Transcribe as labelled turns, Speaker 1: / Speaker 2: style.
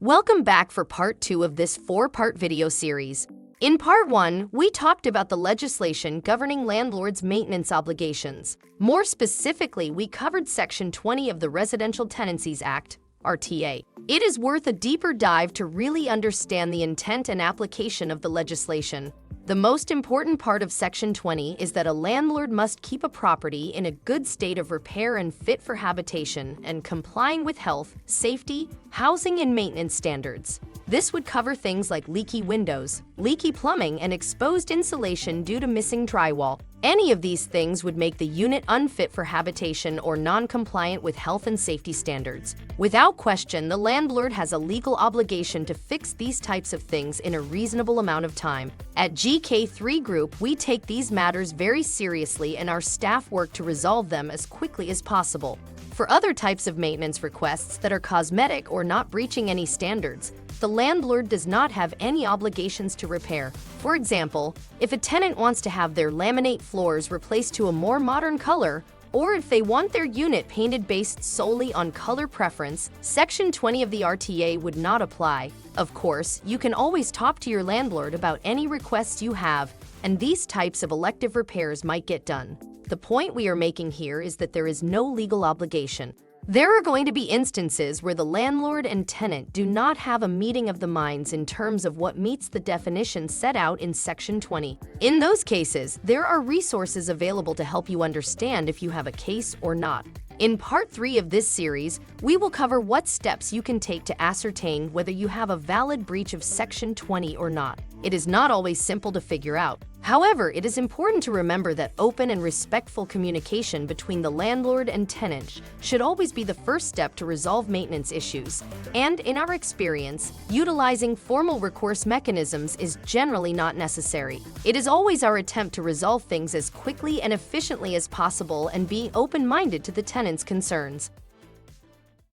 Speaker 1: Welcome back for part 2 of this 4-part video series. In part 1, we talked about the legislation governing landlords' maintenance obligations. More specifically, we covered Section 20 of the Residential Tenancies Act, RTA. It is worth a deeper dive to really understand the intent and application of the legislation. The most important part of Section 20 is that a landlord must keep a property in a good state of repair and fit for habitation and complying with health, safety, housing, and maintenance standards. This would cover things like leaky windows, leaky plumbing, and exposed insulation due to missing drywall. Any of these things would make the unit unfit for habitation or non-compliant with health and safety standards. Without question, the landlord has a legal obligation to fix these types of things in a reasonable amount of time. At GK3 Group, we take these matters very seriously and our staff work to resolve them as quickly as possible. For other types of maintenance requests that are cosmetic or not breaching any standards, the landlord does not have any obligations to repair. For example, if a tenant wants to have their laminate floors replaced to a more modern color, or if they want their unit painted based solely on color preference, Section 20 of the RTA would not apply. Of course, you can always talk to your landlord about any requests you have, and these types of elective repairs might get done. The point we are making here is that there is no legal obligation. There are going to be instances where the landlord and tenant do not have a meeting of the minds in terms of what meets the definition set out in Section 20. In those cases, there are resources available to help you understand if you have a case or not. In Part 3 of this series, we will cover what steps you can take to ascertain whether you have a valid breach of Section 20 or not. It is not always simple to figure out. However, it is important to remember that open and respectful communication between the landlord and tenant should always be the first step to resolve maintenance issues. And in our experience, utilizing formal recourse mechanisms is generally not necessary. It is always our attempt to resolve things as quickly and efficiently as possible and be open-minded to the tenant's concerns.